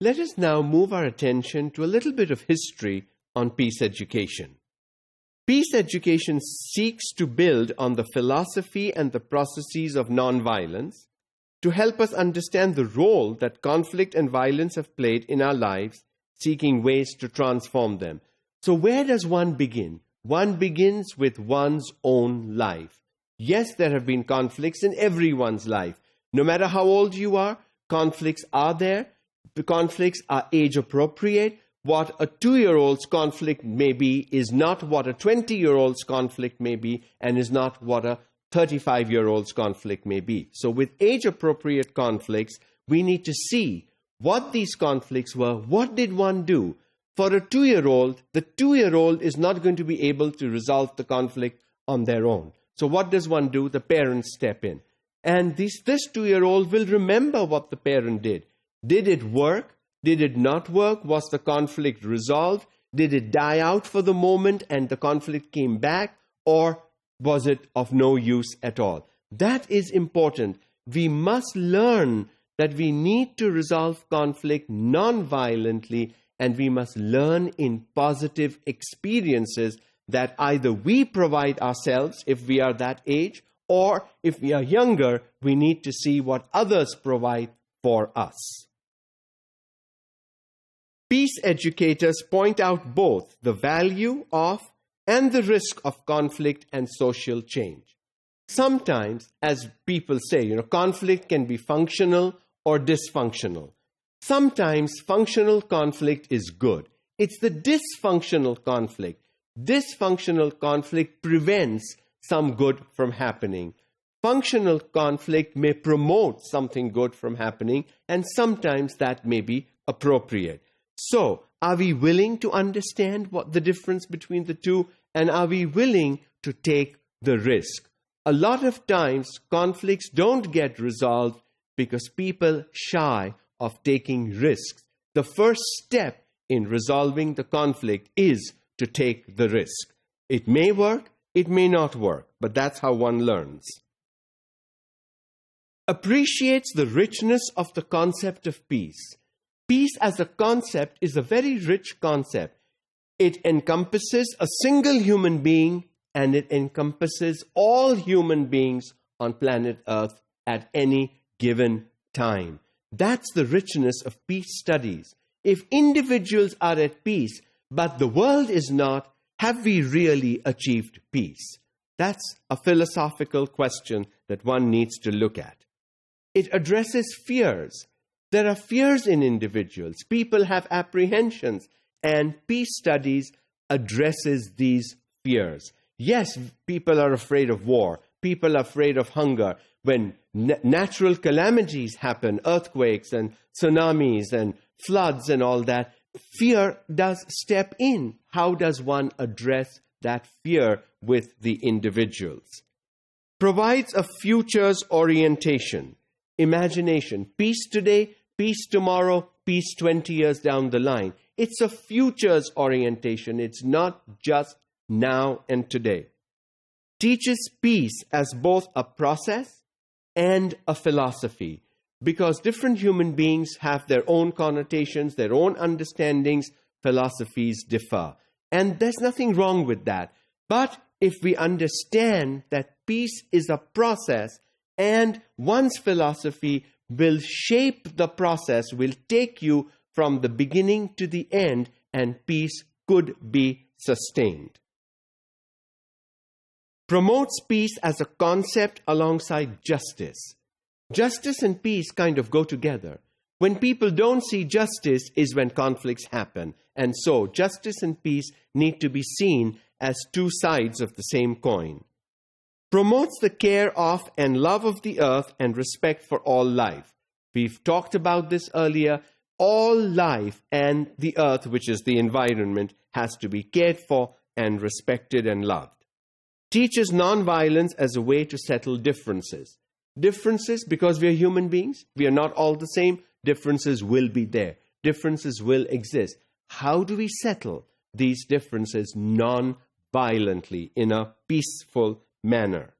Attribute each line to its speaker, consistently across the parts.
Speaker 1: Let us now move our attention to a little bit of history on peace education. Peace education seeks to build on the philosophy and the processes of nonviolence to help us understand the role that conflict and violence have played in our lives, seeking ways to transform them. So where does one begin? One begins with one's own life. Yes, there have been conflicts in everyone's life. No matter how old you are, conflicts are there. The conflicts are age appropriate. What a 2-year-old's conflict may be is not what a 20-year-old's conflict may be, and is not what a 35-year-old's conflict may be. So with age-appropriate conflicts, we need to see what these conflicts were. What did one do? For a 2-year-old, the 2-year-old is not going to be able to resolve the conflict on their own. So what does one do? The parents step in. And this 2-year-old will remember what the parent did. Did it work? Did it not work? Was the conflict resolved? Did it die out for the moment and the conflict came back? Or was it of no use at all? That is important. We must learn that we need to resolve conflict non-violently, and we must learn in positive experiences that either we provide ourselves if we are that age, or if we are younger, we need to see what others provide for us. Peace educators point out both the value of and the risk of conflict and social change. Sometimes, as people say, conflict can be functional or dysfunctional. Sometimes functional conflict is good. It's the dysfunctional conflict. Dysfunctional conflict prevents some good from happening. Functional conflict may promote something good from happening, and sometimes that may be appropriate. So, are we willing to understand what the difference between the two, and are we willing to take the risk? A lot of times, conflicts don't get resolved because people shy of taking risks. The first step in resolving the conflict is to take the risk. It may work, it may not work, but that's how one learns. Appreciates the richness of the concept of peace. Peace as a concept is a very rich concept. It encompasses a single human being, and it encompasses all human beings on planet Earth at any given time. That's the richness of peace studies. If individuals are at peace, but the world is not, have we really achieved peace? That's a philosophical question that one needs to look at. It addresses fears. There are fears in individuals. People have apprehensions, and peace studies addresses these fears. Yes, people are afraid of war. People are afraid of hunger. When natural calamities happen, earthquakes and tsunamis and floods and all that, fear does step in. How does one address that fear with the individuals? Provides a futures orientation, imagination. Peace today, peace tomorrow, peace 20 years down the line. It's a futures orientation. It's not just now and today. Teaches peace as both a process and a philosophy, because different human beings have their own connotations, their own understandings, philosophies differ. And there's nothing wrong with that. But if we understand that peace is a process, and one's philosophy will shape the process, will take you from the beginning to the end, and peace could be sustained. Promotes peace as a concept alongside justice. Justice and peace kind of go together. When people don't see justice is when conflicts happen. And so justice and peace need to be seen as two sides of the same coin. Promotes the care of and love of the earth and respect for all life. We've talked about this earlier. All life and the earth, which is the environment, has to be cared for and respected and loved. Teaches nonviolence as a way to settle differences. Differences, because we are human beings, we are not all the same. Differences will be there. Differences will exist. How do we settle these differences non-violently in a peaceful manner?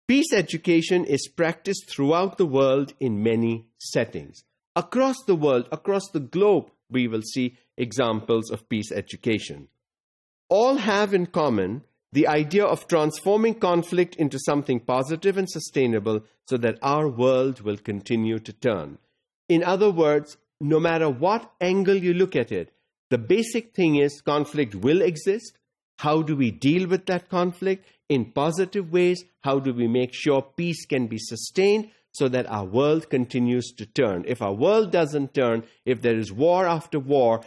Speaker 1: Peace education is practiced throughout the world in many settings. Across the world, across the globe, we will see examples of peace education. All have in common the idea of transforming conflict into something positive and sustainable so that our world will continue to turn. In other words, no matter what angle you look at it, the basic thing is conflict will exist. How do we deal with that conflict in positive ways? How do we make sure peace can be sustained so that our world continues to turn? If our world doesn't turn, if there is war after war,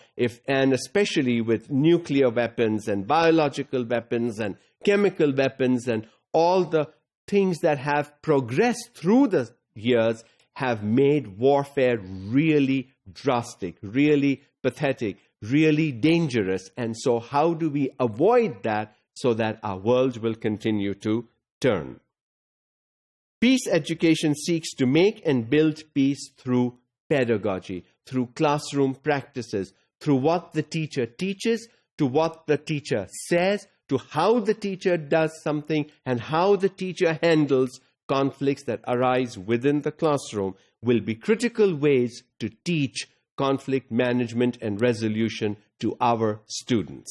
Speaker 1: and especially with nuclear weapons and biological weapons and chemical weapons and all the things that have progressed through the years have made warfare really drastic, really pathetic, really dangerous. And so how do we avoid that so that our world will continue to turn? Peace education seeks to make and build peace through pedagogy, through classroom practices, through what the teacher teaches, to what the teacher says, to how the teacher does something, and how the teacher handles conflicts that arise within the classroom will be critical ways to teach conflict management and resolution to our students.